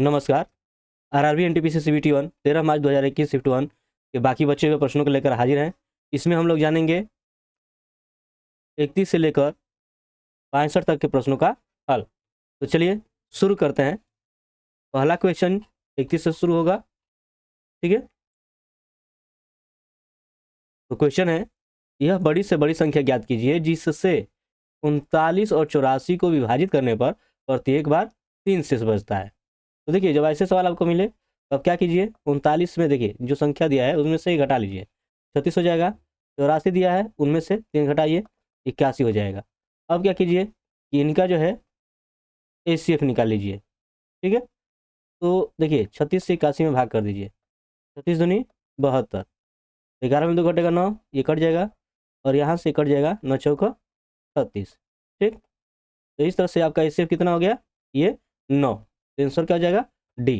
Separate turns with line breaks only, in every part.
नमस्कार। RRB NTPC CBT 1 13 मार्च 2021 shift 1 के बाकी बचे हुए प्रश्नों को लेकर हाजिर हैं। इसमें हम लोग जानेंगे 31 से लेकर 65 तक के प्रश्नों का हल। तो चलिए शुरू करते हैं। पहला क्वेश्चन 31 से शुरू होगा, ठीक है। तो क्वेश्चन है, यह बड़ी से बड़ी संख्या ज्ञात कीजिए जिससे 39 और 84 को विभाजित करने पर प्रत्येक बार 3 शेष बचता है। तो देखिए, जब ऐसे सवाल आपको मिले तब क्या कीजिए, 39 में देखिए जो संख्या दिया है उसमें से घटा लीजिए, 36 हो जाएगा। 84 दिया है, उनमें से 3 घटाइए, 81 हो जाएगा। अब क्या कीजिए कि इनका जो है एचसीएफ निकाल लीजिए, ठीक है। तो देखिए 36 से 81 में भाग कर दीजिए, 36 दूनी 72, 11 में 2 घटेगा 9, ये कट जाएगा और यहाँ से कट जाएगा 9 चौका 36, ठीक। तो इस तरह से आपका एचसीएफ कितना हो गया, ये 9। तो आंसर क्या हो जाएगा, डी।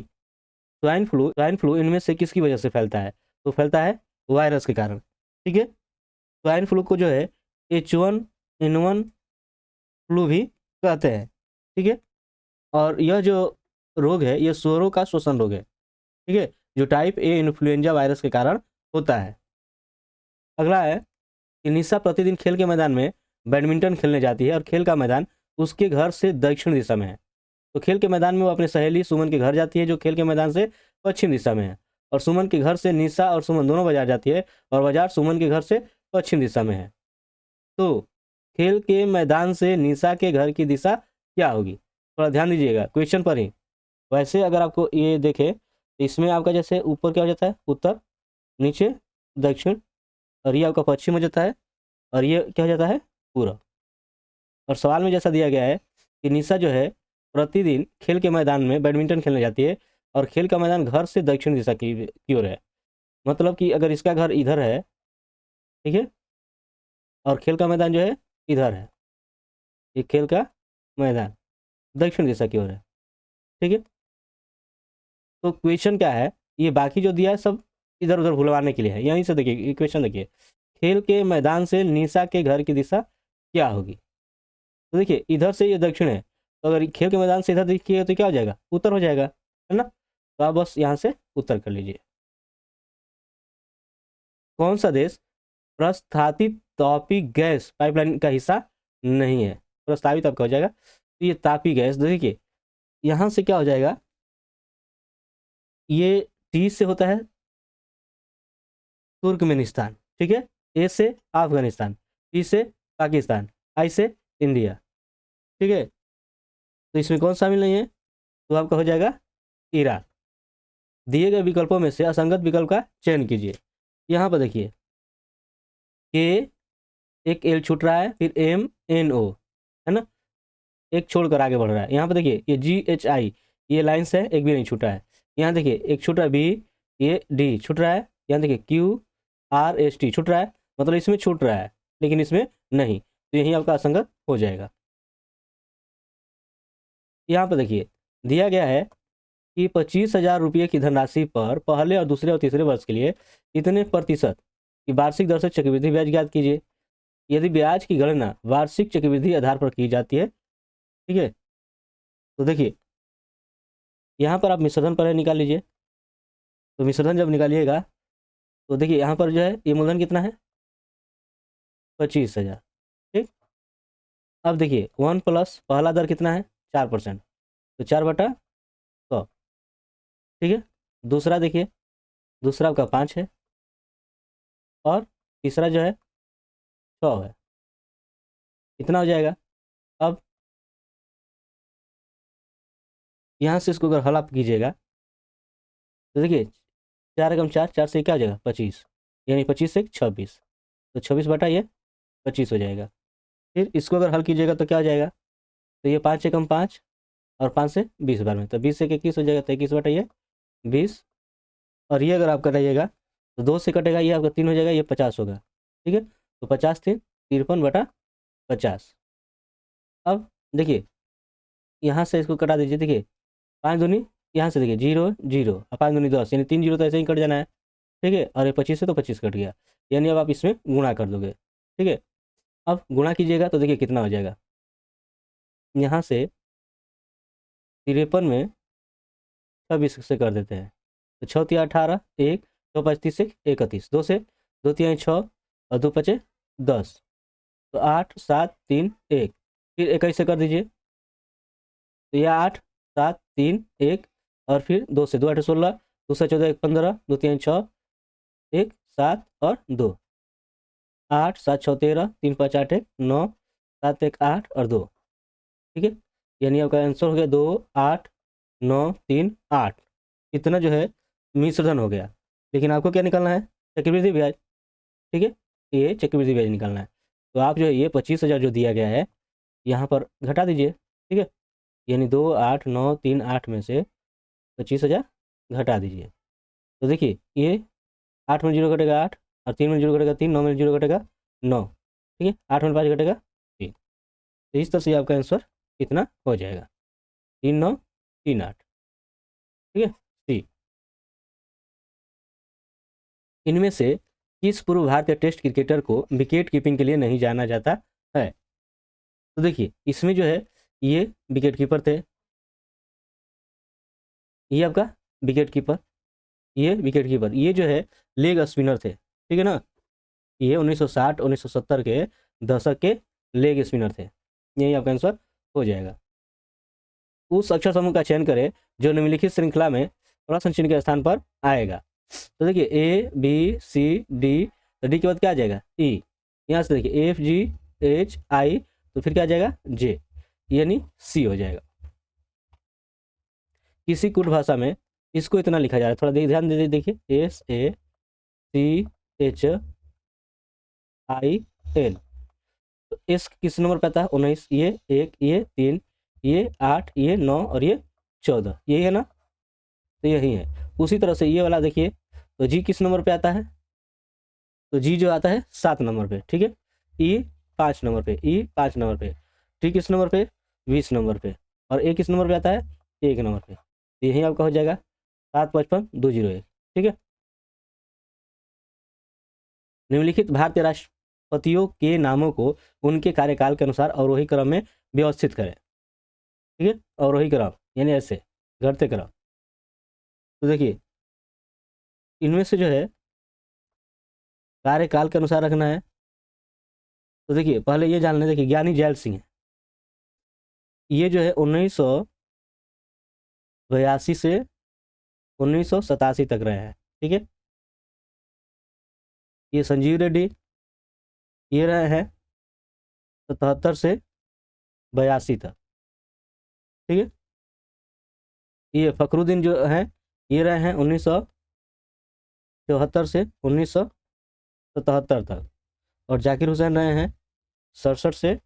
स्वाइन फ्लू इनमें से किसकी वजह से फैलता है? तो फैलता है वायरस के कारण, ठीक है। स्वाइन फ्लू को जो है H1N1 फ्लू भी कहते हैं, ठीक है। और यह जो रोग है ये सूअरों का श्वसन रोग है, ठीक है, जो टाइप ए इन्फ्लुएंजा वायरस के कारण होता है। अगला है कि निशा प्रतिदिन खेल के मैदान में बैडमिंटन खेलने जाती है और खेल का मैदान उसके घर से दक्षिण दिशा में है। तो खेल के मैदान में वो अपने सहेली सुमन के घर जाती है जो खेल के मैदान से पश्चिम दिशा में है, और सुमन के घर से निशा और सुमन दोनों बाजार जाती है और बाजार सुमन के घर से पश्चिम दिशा में है। तो खेल के मैदान से निशा के घर की दिशा क्या होगी? थोड़ा ध्यान दीजिएगा क्वेश्चन पर ही। वैसे अगर आपको ये देखे तो इसमें आपका जैसे ऊपर क्या हो जाता है, उत्तर, नीचे दक्षिण, और ये आपका पश्चिम हो जाता है, और ये क्या हो जाता है, पूर्व। और सवाल में जैसा दिया गया है कि निशा जो है प्रतिदिन खेल के मैदान में बैडमिंटन खेलने जाती है और खेल का मैदान घर से दक्षिण दिशा की ओर है। मतलब कि अगर इसका घर इधर है, ठीक है, और खेल का मैदान जो है इधर है, ये खेल का मैदान दक्षिण दिशा की ओर है, ठीक है। तो क्वेश्चन क्या है, ये बाकी जो दिया है सब इधर उधर भुलवाने के लिए है। यहीं से देखिए, ये क्वेश्चन देखिए, खेल के मैदान से निशा के घर की दिशा क्या होगी? तो देखिए इधर से ये दक्षिण है, तो अगर खेल के मैदान से इधर देखिए तो क्या हो जाएगा, उत्तर हो जाएगा, है ना। तो आप बस यहाँ से उत्तर कर लीजिए। कौन सा देश प्रस्तावित तापी गैस पाइपलाइन का हिस्सा नहीं है? प्रस्तावित आपका हो जाएगा, तो ये तापी गैस देखिए यहाँ से क्या हो जाएगा, ये टी से होता है तुर्कमेनिस्तान, ठीक है, ए से अफगानिस्तान, पी से पाकिस्तान, आई से इंडिया, ठीक है। तो इसमें कौन शामिल नहीं है? तो आपका हो जाएगा ईरान। दिए गए विकल्पों में से असंगत विकल्प का चयन कीजिए। यहाँ पर देखिए के, एक एल छूट रहा है, फिर एम एन ओ, है ना, एक छोड़कर आगे बढ़ रहा है। यहाँ पर देखिए ये जी एच आई, ये लाइन्स है, एक भी नहीं छूटा है। यहाँ देखिए एक छूट रहा है बी, ये डी छूट रहा है। यहाँ देखिए क्यू आर एस टी छूट रहा है, मतलब इसमें छूट रहा है लेकिन इसमें नहीं, तो यही आपका असंगत हो जाएगा। यहाँ पर देखिए दिया गया है कि 25,000 रुपये की धनराशि पर पहले और दूसरे और तीसरे वर्ष के लिए कितने प्रतिशत की वार्षिक दर से चक्रवृद्धि ब्याज ज्ञात कीजिए। यदि ब्याज की गणना वार्षिक चक्रवृद्धि आधार पर की जाती है, ठीक है, तो देखिए यहाँ पर आप मिश्रधन पर निकाल लीजिए। तो मिश्रधन जब निकालिएगा तो देखिए यहाँ पर जो है ये मूलधन कितना है, 25,000, ठीक। अब देखिए 1 प्लस पहला दर कितना है, 4%, तो 4/100, ठीक है। दूसरा देखिए, दूसरा आपका 5 है, और तीसरा जो है 100 है, इतना हो जाएगा। अब यहाँ से इसको अगर हल आप कीजिएगा तो देखिए 4 × 4, 4 से क्या हो जाएगा, 25, यानी 25 से 26, तो 26/25 हो जाएगा। फिर इसको अगर हल कीजिएगा तो क्या हो जाएगा, तो ये 5 × 5 और 5 से 20 बार में, तो 20 से 21 हो जाएगा, तो 21/20। और ये अगर आप कटाइएगा तो 2 से कटेगा, ये आपका 3 हो जाएगा, ये 50 होगा, ठीक है। तो 50×3 53/50। अब देखिए यहाँ से इसको कटा दीजिए, देखिए 5 दूनी, यहाँ से देखिए 0 0 और 5 दूनी 10, यानी 3 0 तो ऐसे ही कट जाना है, ठीक है। और ये 25 से तो 25 कट गया, यानी अब आप इसमें गुणा कर दोगे, ठीक है। अब गुणा कीजिएगा तो देखिए कितना हो जाएगा, यहाँ से 53 में 26 से कर देते हैं। तो 6 तिया 18, 1 6 5 30 31, 2 से 2 तिया 6 और 2 पचे 10, तो 8 7 3 1, फिर 21 से कर दीजिए, तो यह 8 7 3 1, और फिर 2 से 2 8 16, 2 से 14 1 15, 2 3 6 1 7 और 2, 8 7 6 13, 3 5 8 1 9, 7 1 8 और 2। ठीक है, यानी आपका आंसर हो गया 2 8 9 3 8। इतना जो है मिश्रधन हो गया। लेकिन आपको क्या निकालना है? चक्रवृद्धि ब्याज। ठीक है, ये चक्रवृद्धि ब्याज निकालना है। तो आप जो है ये 25,000 जो दिया गया है यहाँ पर घटा दीजिए। ठीक है, यानी 2 8 9 3 8 में से 25,000 घटा दीजिए। तो देखिए ये 8 में 0 घटेगा 8, और 3 में 0 घटेगा 3, 9 में 0 घटेगा 9। ठीक है, 8 में 5 घटेगा 3। तो इस तरह से आपका आंसर कितना हो जाएगा? 3 9 3 8। ठीक है, सी। इनमें से किस पूर्व भारतीय टेस्ट क्रिकेटर को विकेट कीपिंग के लिए नहीं जाना जाता है? तो देखिए इसमें जो है ये विकेट कीपर थे, ये आपका विकेट कीपर, ये विकेट कीपर, ये जो है लेग स्पिनर थे। ठीक है ना, ये 1960 1970 के दशक के लेग स्पिनर थे। यही आपका आंसर हो जाएगा। उस अक्षर समूह का चयन करें जो निम्नलिखित श्रृंखला में प्रश्न चिन्ह के स्थान पर आएगा। तो देखिए ए बी सी डी, तो डी के बाद क्या आ जाएगा? ई। यहाँ से देखिए एफ जी एच आई, तो फिर क्या आ जाएगा? जे, यानी सी हो जाएगा। किसी कुट भाषा में इसको इतना लिखा जा रहा है, थोड़ा ध्यान दे देखिए, S A C H I L. तो एस किस नंबर पे आता है? 19, ये 1, ये 3, ये 8, ये 9 और ये 14, यही है ना? तो यही है। उसी तरह से ये वाला देखिए, तो जी किस नंबर पे आता है? तो जी जो आता है 7 नंबर पे। ठीक है, ई 5 नंबर पे, ई 5 नंबर पे, टी किस नंबर पे? 20 नंबर पे, और ए किस नंबर पे आता है? 1 नंबर पे। तो यही आपका हो जाएगा 755 201। ठीक है, निम्नलिखित भारतीय राष्ट्रपतियों के नामों को उनके कार्यकाल के अनुसार अवरोही क्रम में व्यवस्थित करें। ठीक है, अवरोही क्रम यानी ऐसे घटते क्रम। तो देखिए इनमें से जो है कार्यकाल के अनुसार रखना है। तो देखिए पहले ये जान लें, देखिए ज्ञानी जैल सिंह है, ये जो है 1982 से 1987 तक रहे हैं। ठीक है, ये संजीव रेड्डी, ये रहे हैं 77 से 82 तक। ठीक है, ये फखरुद्दीन जो है ये रहे हैं 1974 से 1977 तक, और जाकिर हुसैन रहे हैं 67 से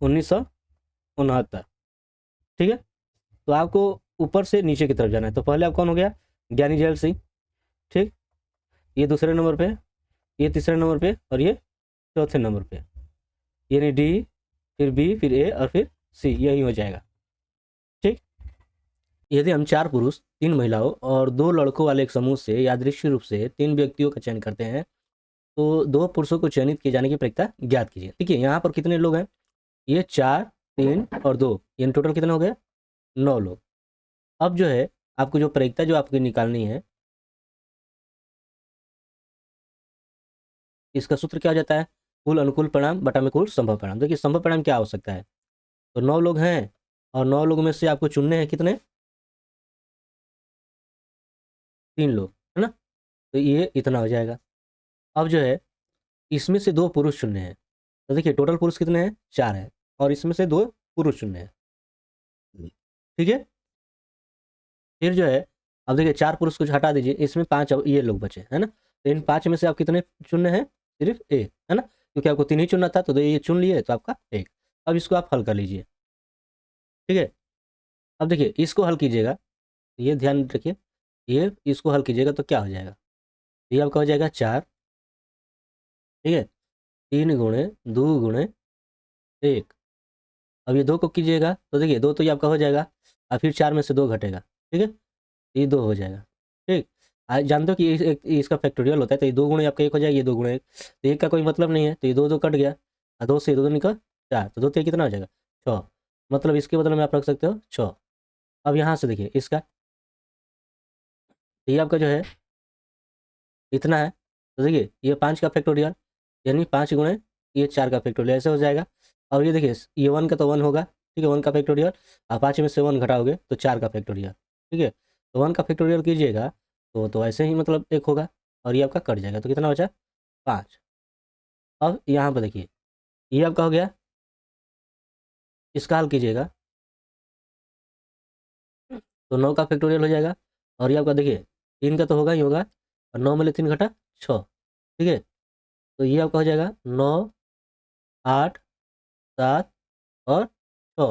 1969। ठीक है, तो आपको ऊपर से नीचे की तरफ जाना है। तो पहले आप कौन हो गया? ज्ञानी जैल सिंह। ठीक, ये दूसरे नंबर पे, ये तीसरे नंबर पे, और ये चौथे नंबर पे, यानी डी, फिर बी, फिर ए और फिर सी, यही हो जाएगा। ठीक, यदि हम 4 पुरुष 3 महिलाओं और 2 लड़कों वाले एक समूह से यादृच्छिक रूप से 3 व्यक्तियों का चयन करते हैं, तो 2 पुरुषों को चयनित किए जाने की प्रक्रिया ज्ञात कीजिए। देखिए यहाँ पर कितने लोग हैं? ये 4 3 और 2, यानी टोटल कितने हो गए? 9 लोग। अब जो है आपको जो प्रक्रिया जो आपकी निकालनी है, इसका सूत्र क्या हो जाता है? कुल अनुकूल परिणाम बटा में कुल संभव परिणाम। देखिए संभव परिणाम क्या हो सकता है? तो 9 लोग हैं, और 9 लोगों में से आपको चुनने हैं कितने? 3 लोग, है ना? तो ये इतना हो जाएगा। अब जो है इसमें से 2 पुरुष चुनने हैं। तो देखिए टोटल पुरुष कितने हैं? 4 हैं, और इसमें से 2 पुरुष चुनने हैं। ठीक है, फिर जो है अब देखिए 4 पुरुष को हटा दीजिए, इसमें 5 अब ये लोग बचे, है ना? तो इन 5 में से आप कितने चुनने हैं? सिर्फ 1, है ना? क्योंकि आपको 3 ही चुनना था, तो ये चुन लिए, तो आपका 1। अब इसको आप हल कर लीजिए। ठीक है, अब देखिए इसको हल कीजिएगा, ये ध्यान रखिए, ये इसको हल कीजिएगा तो क्या हो जाएगा? ये आपका हो जाएगा 4। ठीक है, 3 गुणे 2 गुणे 1। अब ये 2 को कीजिएगा, तो देखिए 2 तो ये आपका हो जाएगा, और फिर 4 में से 2 घटेगा। ठीक है, ये 2 हो जाएगा। ठीक, आज जानते हो कि इसका फैक्टोरियल होता है, तो ये 2 गुणे आपका 1 हो जाएगा, ये 2 गुणे 1, तो 1 का कोई मतलब नहीं है, तो ये 2 2 कट गया, और 2 से 2 2 निकल 4, तो 2 3 कितना हो जाएगा? 6। मतलब इसके बदले में आप रख सकते हो 6। अब यहाँ से देखिए इसका, ये आपका जो है इतना है, तो देखिए ये 5 का फैक्टोरियल, यानी 5 गुणे ये 4 का फैक्टोरियल, ऐसे हो जाएगा। और ये देखिए ये 1 का तो 1 होगा, ठीक है, 1 का फैक्टोरियल, और 5 में से 1 घटाओगे तो 4 का फैक्टोरियल, ठीक है। तो 1 का फैक्टोरियल कीजिएगा तो ऐसे ही मतलब 1 होगा, और ये आपका कट जाएगा, तो कितना बचा 5। अब यहाँ पर देखिए ये आपका हो गया, इसका हल कीजिएगा तो 9 का फैक्टोरियल हो जाएगा, और ये आपका देखिए 3 का तो होगा ही होगा, और 9 में से 3 घटा 6, ठीक है। तो ये आपका हो जाएगा 9, 8, 7 और 6,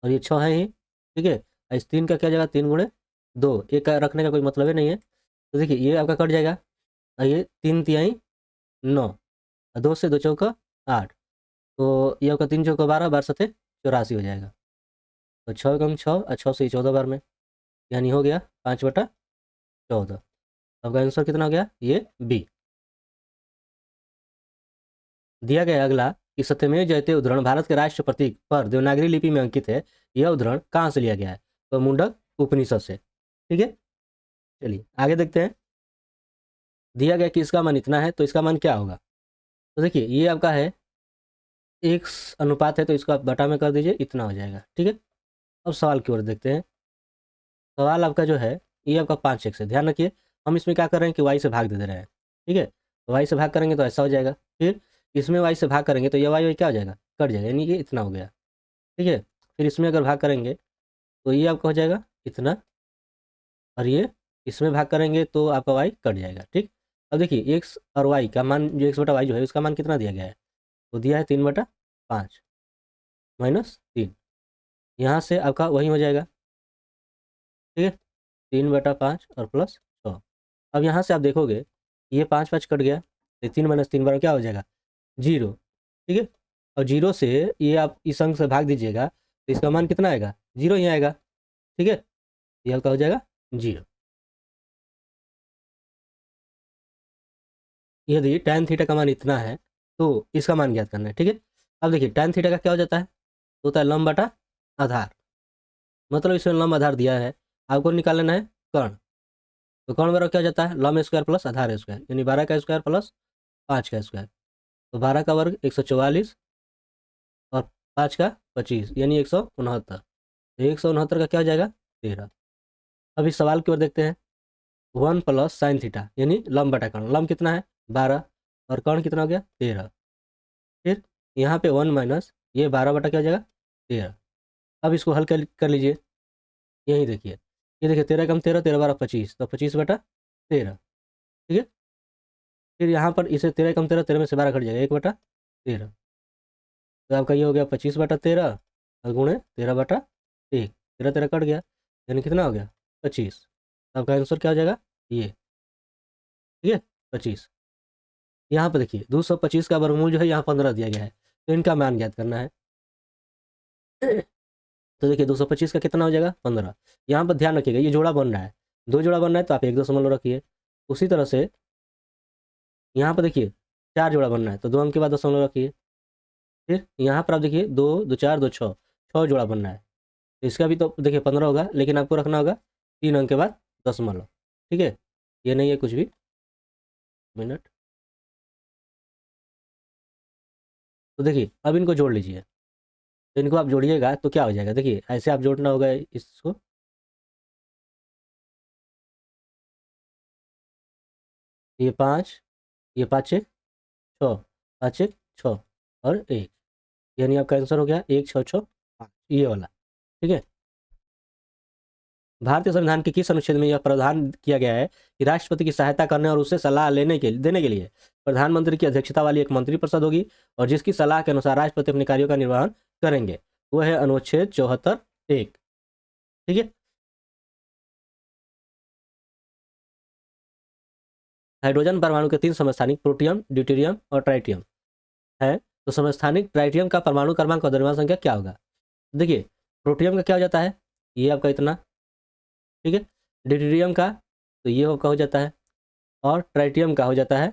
और ये 6 है ही, ठीक है। और इस 3 का क्या जाएगा 3 गुणे 2, एक का रखने का कोई मतलब ही नहीं है, तो देखिए ये आपका कट जाएगा, और ये 3 तिहाई 9, और 2 से 2 चौका 8, तो ये आपका 3 चौका 12, 12 सत्ते 84 हो जाएगा। तो 6 कम 6, और 6 से 14 बार में, यानी हो गया 5/14। आपका आंसर कितना हो गया, ये बी। दिया गया अगला कि सत्यमेव जयते उद्धरण भारत के राष्ट्र प्रतीक पर देवनागरी लिपि में अंकित है, यह उद्धरण कहाँ से लिया गया है? तो मुंडक उपनिषद से, ठीक है। चलिए आगे देखते हैं। दिया गया कि इसका मान इतना है, तो इसका मान क्या होगा? तो देखिए ये आपका है एक अनुपात है, तो इसको आप बटा में कर दीजिए, इतना हो जाएगा, ठीक है। अब सवाल की ओर देखते हैं। सवाल आपका जो है ये आपका 5x है, ध्यान रखिए हम इसमें क्या कर रहे हैं कि y से भाग दे रहे हैं, ठीक है। तो y से भाग करेंगे तो ऐसा हो जाएगा, फिर इसमें y से भाग करेंगे तो ये y क्या हो जाएगा, कट जाएगा, यानी कि इतना हो गया, ठीक है। फिर इसमें अगर भाग करेंगे तो ये आपका हो जाएगा इतना, और ये इसमें भाग करेंगे तो आपका y कट जाएगा, ठीक। अब देखिए x और y का मान, जो x/y जो है उसका मान कितना दिया गया है, तो दिया है 3/5 -3, यहाँ से आपका वही हो जाएगा, ठीक है, 3/5 और +6। अब यहाँ से आप देखोगे ये 5 कट गया, तो 3 - 3 बार क्या हो जाएगा 0, ठीक है। और 0 से ये आप इस अंक से भाग दीजिएगा तो इसका मान कितना आएगा, 0 ही आएगा, ठीक है। ये आपका हो जाएगा 0। यदि tan थीटा का मान इतना है तो इसका मान ज्ञात करना है, ठीक है। अब देखिए tan थीटा का क्या हो जाता है, होता है लंब बटा आधार, मतलब इसमें लंब आधार दिया है, आपको निकाल लेना है कर्ण। तो कर्ण बराबर क्या हो जाता है, लंब स्क्वायर प्लस आधार स्क्वायर, यानी 12 का स्क्वायर प्लस 5 का स्क्वायर। तो 12 का वर्ग 144, और 5 का 25, यानी 169। तो 169 का क्या हो जाएगा 13। अब इस सवाल की ओर देखते हैं। 1 प्लस साइन थीटा, यानी लंब बटा कर्ण, लंब कितना है 12, और कर्ण कितना हो गया 13। फिर यहाँ पे 1 माइनस ये 12 क्या हो जाएगा 13। अब इसको हल कर लीजिए, यही देखिए, ये देखिए 13 कम 13, 13 12 25, तो 25/13, ठीक है। फिर यहाँ पर इसे 13 कम 13, 13 में से 12 कट जाएगा, 1/13, तो आपका ये हो गया 25/13, और गुणे 13/1, 13 कट गया, यानी कितना हो गया 25। आपका आंसर क्या हो जाएगा ये, ठीक है 25। यहाँ पर देखिए 225 का वर्गमूल जो है यहाँ 15 दिया गया है, तो इनका मान ज्ञात करना है। तो देखिए 225 का कितना हो जाएगा 15। यहाँ पर ध्यान रखिएगा ये जोड़ा बन रहा है, 2 जोड़ा बन रहा है तो आप 1 दशमलव रखिए। उसी तरह से यहाँ पर देखिए 4 जोड़ा बन रहा है तो 2 अंक के बाद दशमलव रखिए। फिर यहाँ पर आप देखिए 2 2 4 2 6, 6 जोड़ा बन रहा है, तो इसका भी तो देखिए 15 होगा, लेकिन आपको रखना होगा 3 अंक के बाद दशमलव, ठीक है। ये नहीं है कुछ भी, मिनट। तो देखिए अब इनको जोड़ लीजिए, तो इनको आप जोड़िएगा तो क्या हो जाएगा, देखिए ऐसे आप जोड़ना होगा इसको, ये 5, ये 5 6 5 1 6 और 1, यानी आपका आंसर हो गया 1 6 6 5, ये वाला, ठीक है। भारतीय संविधान के किस अनुच्छेद में यह प्रावधान किया गया है कि राष्ट्रपति की सहायता करने और उससे सलाह देने के लिए प्रधानमंत्री की अध्यक्षता वाली एक मंत्रिपरिषद होगी, और जिसकी सलाह के अनुसार राष्ट्रपति अपने कार्यों का निर्वहन करेंगे, वह है अनुच्छेद 74(1), ठीक है। हाइड्रोजन परमाणु के 3 समस्थानिक प्रोटियम, ड्यूटेरियम और ट्राइटियम है, तो समस्थानिक ट्राइटियम का परमाणु क्रमांक और द्रव्यमान संख्या क्या होगा? देखिए प्रोटियम का क्या हो जाता है, ये आपका इतना, ठीक है। ड्यूटेरियम का तो ये आपका हो जाता है, और ट्राइटियम का हो जाता है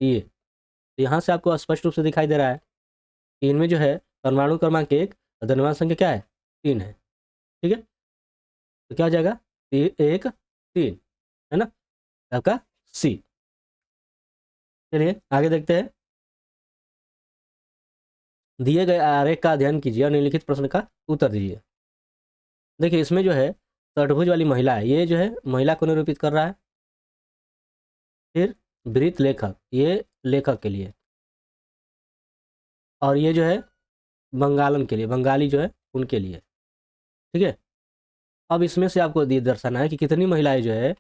ये। तो यहाँ से आपको स्पष्ट रूप से दिखाई दे रहा है कि इनमें जो है परमाणु क्रमांक 1 और द्रव्यमान संख्या क्या है 3 है, ठीक है, तो क्या हो जाएगा, 1 3, है ना, आपका सी। चलिए आगे देखते हैं। दिए गए आरेख का अध्ययन कीजिए और निम्नलिखित प्रश्न का उत्तर दीजिए। देखिए इसमें जो है षट्भुज वाली महिला है, ये जो है महिला को निरूपित कर रहा है। फिर वृत्त लेखक, ये लेखक के लिए, और ये जो है बंगालन के लिए, बंगाली जो है उनके लिए। ठीक है, अब इसमें से आपको ये दर्शाना है कि कितनी महिलाएं जो है,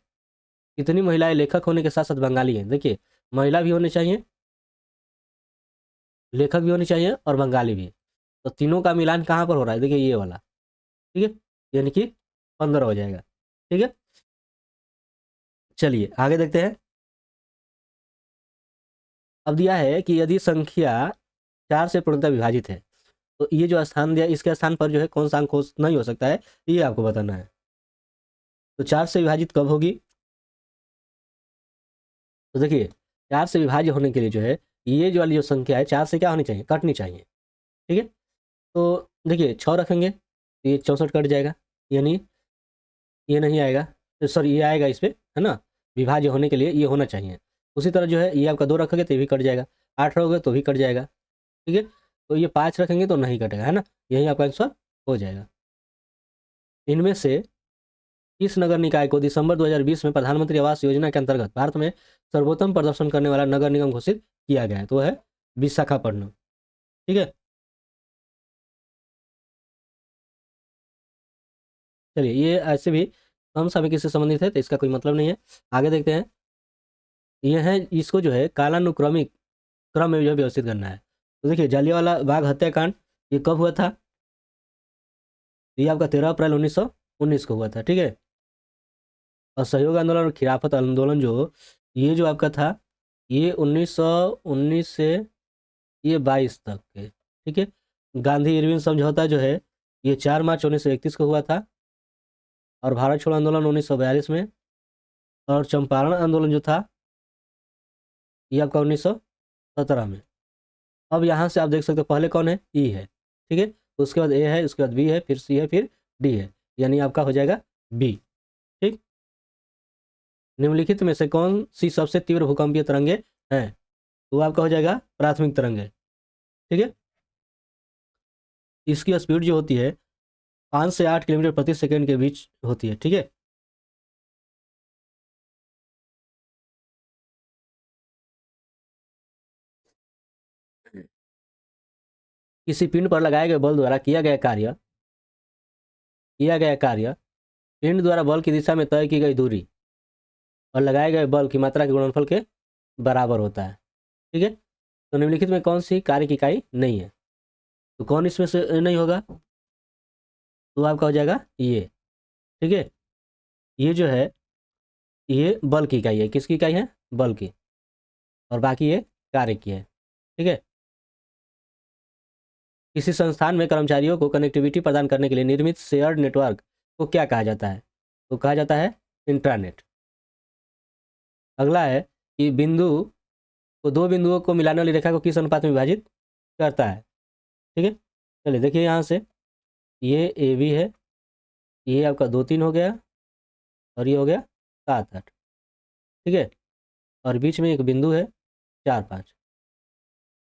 कितनी महिलाएं लेखक होने के साथ साथ बंगाली हैं। देखिए महिला भी होनी चाहिए, लेखक भी होनी चाहिए और बंगाली भी। तो तीनों का मिलान कहाँ पर हो रहा है, देखिए ये वाला। ठीक है, यानी कि 15 हो जाएगा। ठीक है, चलिए आगे देखते हैं। अब दिया है कि यदि संख्या 4 से पूर्णतः विभाजित है तो ये जो स्थान दिया, इसके स्थान पर जो है कौन सा अंक नहीं हो सकता है, ये आपको बताना है। तो 4 से विभाजित कब होगी, तो देखिए 4 से विभाज्य होने के लिए जो है ये जो वाली जो संख्या है 4 से क्या होनी चाहिए, कटनी चाहिए। ठीक है, तो देखिए 6 रखेंगे तो ये 64 कट जाएगा, यानी ये नहीं आएगा, तो सॉरी ये आएगा इस पे, है ना, विभाज्य होने के लिए ये होना चाहिए। उसी तरह जो है ये आपका 2 रखोगे तो ये भी कट जाएगा, 8 रखोगे तो भी कट जाएगा। ठीक है, तो ये 5 रखेंगे तो नहीं कटेगा, है ना, यही आपका आंसर हो जाएगा। इनमें से किस नगर निकाय को दिसंबर 2020 में प्रधानमंत्री आवास योजना के अंतर्गत भारत में सर्वोत्तम प्रदर्शन करने वाला नगर निगम घोषित किया गया है, तो वो है विशाखापट्टनम। ठीक है, चलिए ये ऐसे भी कम समय किससे संबंधित है तो इसका कोई मतलब नहीं है। आगे देखते हैं। ये है, इसको जो है कालानुक्रमिक क्रम में जो है व्यवस्थित करना है। तो देखिए जालियांवाला बाग हत्याकांड ये कब हुआ था, ये आपका 13 अप्रैल 1919 को हुआ था। ठीक है, असहयोग आंदोलन और खिलाफत आंदोलन जो, ये जो आपका था ये 1919 से ये 22 तक के। ठीक है, गांधी इरविन समझौता जो है ये 4 मार्च 1931 को हुआ था, और भारत छोड़ो आंदोलन 1942 में, और चंपारण आंदोलन जो था ये आपका 1917 में। अब यहाँ से आप देख सकते हो पहले कौन है, ई है। ठीक है, उसके बाद ए है, उसके बाद बी है, फिर सी है, फिर डी है, यानी आपका हो जाएगा बी। ठीक, निम्नलिखित में से कौन सी सबसे तीव्र भूकंपीय तरंगे हैं, तो आपका हो जाएगा प्राथमिक तरंगे। ठीक है, इसकी स्पीड जो होती है 5 से 8 किलोमीटर प्रति सेकंड के बीच होती है। ठीक है, किसी पिंड पर लगाए गए बल द्वारा किया गया कार्य पिंड द्वारा बल की दिशा में तय की गई दूरी और लगाए गए बल की मात्रा के गुणनफल के बराबर होता है। ठीक है, तो निम्नलिखित में कौन सी कार्य की इकाई नहीं है, तो कौन इसमें से नहीं होगा, तो आपका हो जाएगा ये। ठीक है, ये जो है ये बल की इकाई है, किसकी इकाई है, बल की, और बाकी ये कार्य की है। ठीक है, किसी संस्थान में कर्मचारियों को कनेक्टिविटी प्रदान करने के लिए निर्मित शेयर्ड नेटवर्क को क्या कहा जाता है, तो कहा जाता है इंट्रानेट। अगला है कि बिंदु को, दो बिंदुओं को मिलाने वाली रेखा को किस अनुपात में विभाजित करता है। ठीक है, चलिए देखिए यहाँ से ये ए बी है, ये आपका 2 3 हो गया, और ये हो गया 7 8। ठीक है, और बीच में एक बिंदु है 4 5।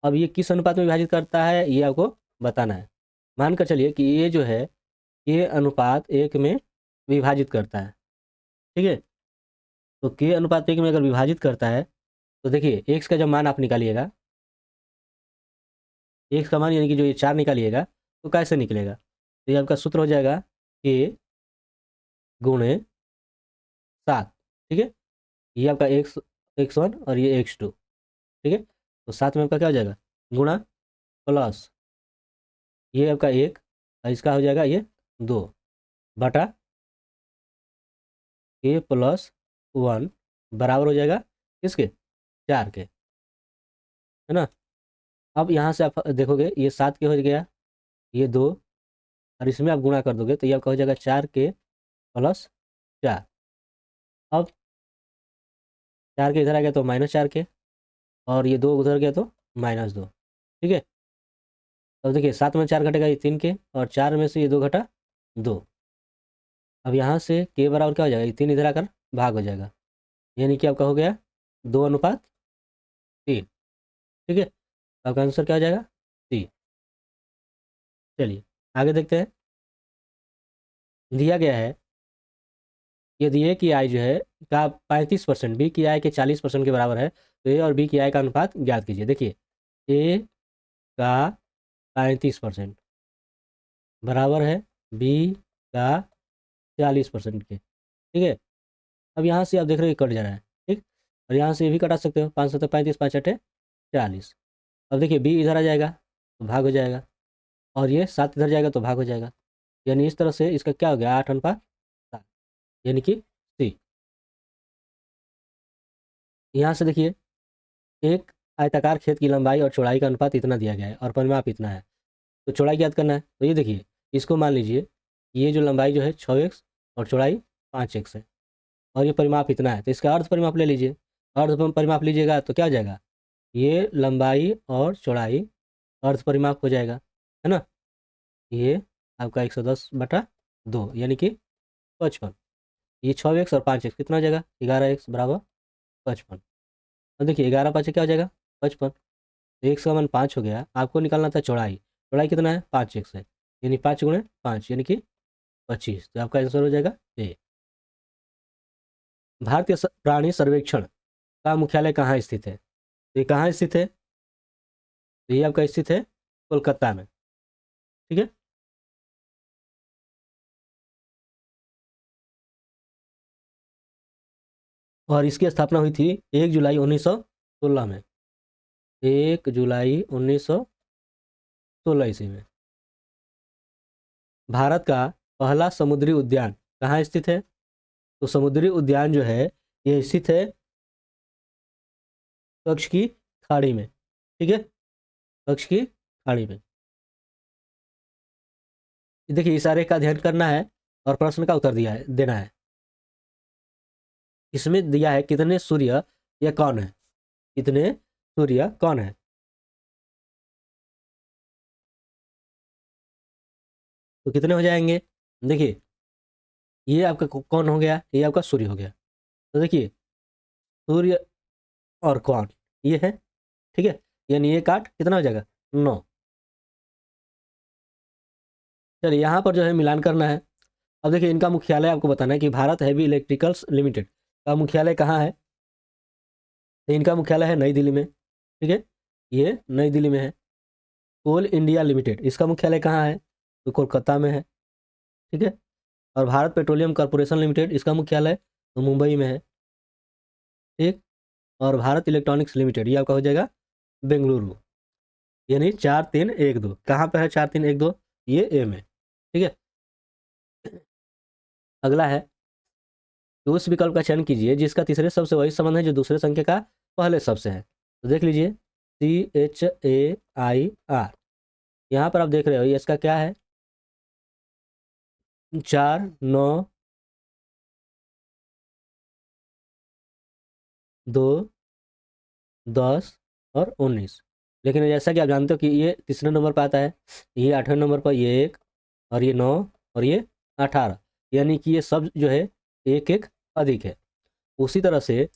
अब ये किस अनुपात में विभाजित करता है ये आपको बताना है। मानकर चलिए कि ये जो है ये अनुपात 1 में विभाजित करता है। ठीक है, तो के अनुपात 1 में अगर विभाजित करता है तो देखिए एक्स का जब मान आप निकालिएगा, एक्स का मान यानी कि जो ये 4 निकालिएगा तो कैसे निकलेगा, तो ये आपका सूत्र हो जाएगा के गुणे 7। ठीक है, ये आपका x1 और ये x2। ठीक है, तो साथ में आपका क्या हो जाएगा, गुणा प्लस ये आपका 1 और इसका हो जाएगा ये 2 बटा k+1 बराबर हो जाएगा किसके, 4 के, है ना। अब यहाँ से आप देखोगे ये 7 के हो गया, ये 2, और इसमें आप गुणा कर दोगे तो ये आपका हो जाएगा 4 के+4। अब 4 के इधर आ गया तो -4 के, और ये 2 उधर गया तो -2। ठीक है, अब देखिए 7 में 4 घटेगा ये 3 के, और 4 में से ये 2 घटा 2, अब यहाँ से के बराबर क्या हो जाएगा, 3 इधर आकर भाग हो जाएगा, यानी कि आपका हो गया 2:3। ठीक है, आपका आंसर क्या हो जाएगा, सी। चलिए आगे देखते हैं। दिया गया है यदि ए की आय जो है का 35% बी की आय के 40% के बराबर है तो ए और बी की आय का अनुपात ज्ञात कीजिए। देखिए ए का 35% बराबर है बी का 40% के। ठीक है, अब यहाँ से आप देख रहे हो कट जा रहा है। ठीक, और यहाँ से ये भी कटा सकते हो, 5 7 35 5 8 40। अब देखिए बी इधर आ जाएगा तो भाग हो जाएगा, और ये 7 इधर जाएगा तो भाग हो जाएगा, यानी इस तरह से इसका क्या हो गया, 8:7, यानी कि सी। यहाँ से देखिए एक आयताकार खेत की लंबाई और चौड़ाई का अनुपात इतना दिया गया है और परिमाप इतना है, तो चौड़ाई ज्ञात करना है। तो ये देखिए इसको मान लीजिए ये जो लंबाई जो है 6x और चौड़ाई 5x है, और ये परिमाप इतना है, तो इसका अर्ध परिमाप ले लीजिए। अर्ध परिमाप लीजिएगा तो क्या हो जाएगा, ये लंबाई और चौड़ाई अर्ध परिमाप हो जाएगा, है ना। ये आपका 110/2 यानी कि 55। ये 6x और 5x कितना हो जाएगा, 11x बराबर 55। अब देखिए 11×5 क्या हो जाएगा, 55। तो x का मान 5 हो गया, आपको निकालना था चौड़ाई। चौड़ाई कितना है, 5x है, यानी 5×5 यानी कि 25। तो आपका आंसर हो जाएगा ए। भारतीय प्राणी सर्वेक्षण का मुख्यालय कहाँ स्थित है, तो ये कहाँ स्थित है, तो ये आपका स्थित है कोलकाता में। ठीक है, और इसकी स्थापना हुई थी 1 जुलाई 1916 में, 1 जुलाई 1916 ईस्वी में। भारत का पहला समुद्री उद्यान कहाँ स्थित है, तो समुद्री उद्यान जो है ये स्थित है कच्छ की खाड़ी में। ठीक है, कच्छ की खाड़ी में। देखिए इशारे का ध्यान करना है और प्रश्न का उत्तर दिया है देना है। इसमें दिया है कितने सूर्य या कौन है, कितने सूर्य कौन है। तो कितने हो जाएंगे, देखिए ये आपका कौन हो गया, ये आपका सूर्य हो गया। तो देखिए सूर्य और कौन ये है। ठीक है, यानी ये काट कितना हो जाएगा, 9। चलिए यहाँ पर जो है मिलान करना है। अब देखिए इनका मुख्यालय आपको बताना है कि भारत हैवी इलेक्ट्रिकल्स लिमिटेड का मुख्यालय कहाँ है, तो इनका मुख्यालय है नई दिल्ली में। ठीक है, ये नई दिल्ली में है। कोल इंडिया लिमिटेड इसका मुख्यालय कहाँ है, तो कोलकाता में है। ठीक है, और भारत पेट्रोलियम कॉर्पोरेशन लिमिटेड इसका मुख्यालय तो मुंबई में है। ठीक, और भारत इलेक्ट्रॉनिक्स लिमिटेड ये आपका हो जाएगा बेंगलुरु, यानी 4 3 1 2। कहाँ पर है 4 3 1 2, ये ए में। ठीक है, अगला है तो उस विकल्प का चयन कीजिए जिसका तीसरे शब्द से वही संबंध है जो दूसरे संख्या का पहले शब्द से है। तो देख लीजिए CHAIR, यहाँ पर आप देख रहे हो ये इसका क्या है, 4 9 2 10 और 19। लेकिन जैसा कि आप जानते हो कि ये तीसरे नंबर पर आता है, ये 8वें नंबर पर, ये 1 और ये 9 और ये 18, यानी कि ये सब जो है एक एक अधिक है। उसी तरह से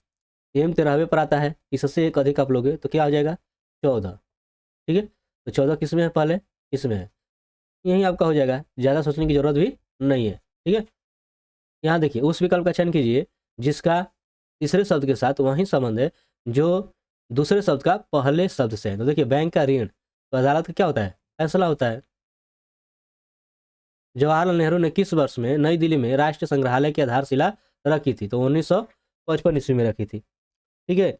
एम 13वें पर आता है, इससे एक अधिक आप लोगे तो क्या हो जाएगा, 14। ठीक है, तो 14 किस में है, पहले इसमें है, यही आपका हो जाएगा, ज़्यादा सोचने की जरूरत भी नहीं है। ठीक है, यहाँ देखिए उस विकल्प का चयन कीजिए जिसका तीसरे शब्द के साथ वही संबंध है जो दूसरे शब्द का पहले शब्द से है। तो देखिए बैंक का ऋण, तो अदालत का क्या होता है, फैसला होता है। जवाहरलाल नेहरू ने किस वर्ष में नई दिल्ली में राष्ट्रीय संग्रहालय की आधारशिला रखी थी, तो 1955 ईस्वी में रखी थी। ठीक है,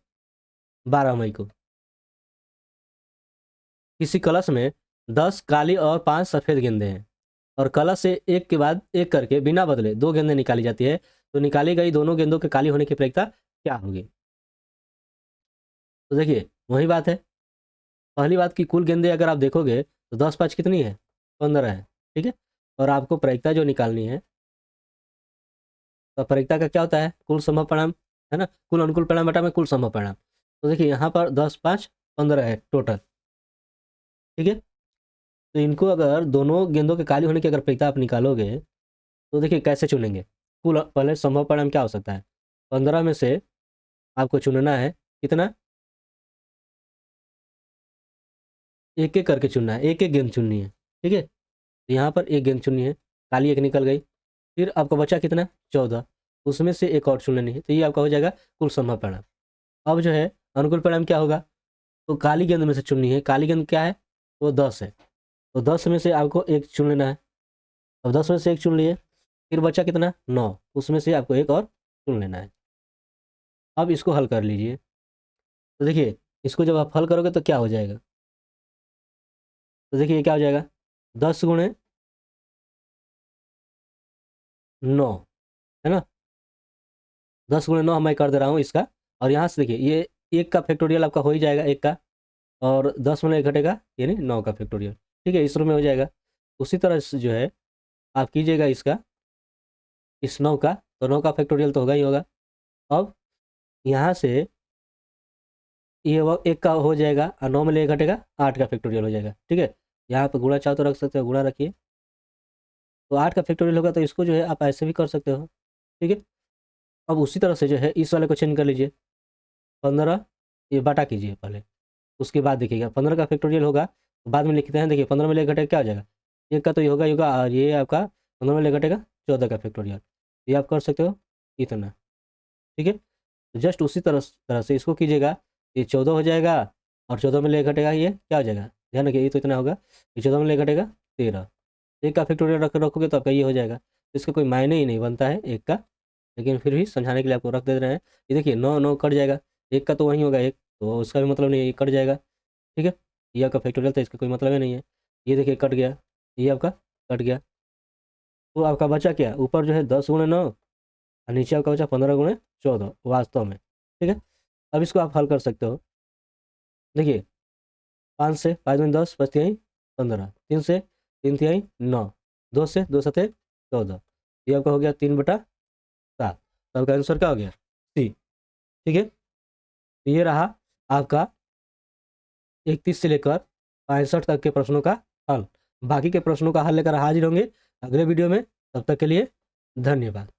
12 मई को। किसी कलश में 10 काली और 5 सफेद गेंदें हैं और कलश से एक के बाद एक करके बिना बदले 2 गेंदें निकाली जाती है, तो निकाली गई दोनों गेंदों के काली होने की प्रायिकता क्या होगी। तो देखिए वही बात है, पहली बात की कुल गेंदें अगर आप देखोगे तो 10×5 कितनी है, 15 है। ठीक है, और आपको प्रायिकता जो निकालनी है, तो प्रायिकता का क्या होता है, कुल संभव परिणाम, है ना, कुल अनुकूल परिणाम बटा में कुल संभव परिणाम। तो देखिए यहाँ पर 10×5 = 15 है टोटल। ठीक है, तो इनको अगर दोनों गेंदों के काली होने की अगर प्रायिकता आप निकालोगे तो देखिए कैसे चुनेंगे। कुल पहले संभव परिणाम क्या हो सकता है, 15 में से आपको चुनना है कितना, एक एक करके चुनना है, एक एक गेंद चुननी है, ठीक है। तो यहाँ पर एक गेंद चुननी है, काली एक निकल गई, फिर आपका बचा कितना 14, उसमें से एक और चुन लेनी है, तो ये आपका हो जाएगा कुल संभव परिणाम। अब जो है अनुकूल परिणाम क्या होगा, तो काली गेंद में से चुननी है, काली गेंद क्या है, वो 10 है, तो 10 में से आपको एक चुन लेना है। अब 10 में से एक चुन लिए, फिर बचा कितना 9, उसमें से आपको एक और चुन लेना है। अब इसको हल कर लीजिए, तो देखिए इसको जब आप हल करोगे तो क्या हो जाएगा, तो देखिए क्या हो जाएगा, 10 × 9, है ना, 10 × 9 मैं कर दे रहा हूँ इसका। और यहाँ से देखिए ये एक का फैक्टोरियल आपका हो ही जाएगा, एक का, और 10 में एक घटेगा यानी 9 का फैक्टोरियल, ठीक है, इस रूप में हो जाएगा। उसी तरह से जो है आप कीजिएगा इसका, इस 9 का, तो 9 का फैक्टोरियल तो होगा ही होगा। अब यहाँ से ये वो एक का हो जाएगा और 9 में ले घटेगा, 8 का फैक्टोरियल हो जाएगा, ठीक है। यहाँ पर गुणा चाहो तो रख सकते हो, गुणा रखिए, तो 8 का फैक्टोरियल होगा, तो इसको जो है आप ऐसे भी कर सकते हो, ठीक है। अब उसी तरह से जो है इस वाले को चेंज कर लीजिए, 15 ये बाटा कीजिए पहले, उसके बाद देखिएगा 15 का फैक्टोरियल होगा, तो बाद में लिखते हैं, देखिए 15 में ले घटेगा क्या हो जाएगा, एक का तो ये होगा ही होगा, और ये आपका 15 में ले घटेगा 14 का फैक्टोरियल, ये आप कर सकते हो इतना, ठीक है। तो जस्ट उसी तरह से इसको कीजिएगा, ये 14 हो जाएगा, और 14 में ले घटेगा ये क्या हो जाएगा, ध्यान रखिए ये तो इतना होगा, ये 14 में ले घटेगा 13, एक का फैक्टोरियल रखोगे तो आपका ये हो जाएगा, तो इसका कोई मायने ही नहीं बनता है एक का, लेकिन फिर भी समझाने के लिए आपको रख दे रहे हैं। ये देखिए 9 9 कट जाएगा, एक का तो वहीं होगा एक, तो उसका भी मतलब नहीं है, ये कट जाएगा, ठीक है। ये आपका फैक्टोरियल था, इसका कोई मतलब ही नहीं है, ये देखिए कट गया, ये आपका कट गया, तो आपका बचा क्या, ऊपर जो है 10 × 9 और नीचे आपका बचा 15 × 14 वास्तव में, ठीक है। अब इसको आप हल कर सकते हो, देखिए 5 से 5 में 10 5 तिहाई 15, 3 से 3 तिहाई 9, 2 से 2 7 14, ये आपका हो गया 3/7, तो आपका आंसर क्या हो गया सी, ठीक है। तो ये रहा आपका 31 से लेकर 65 तक के प्रश्नों का हल। बाकी के प्रश्नों का हल लेकर हाजिर होंगे अगले वीडियो में, तब तक के लिए धन्यवाद।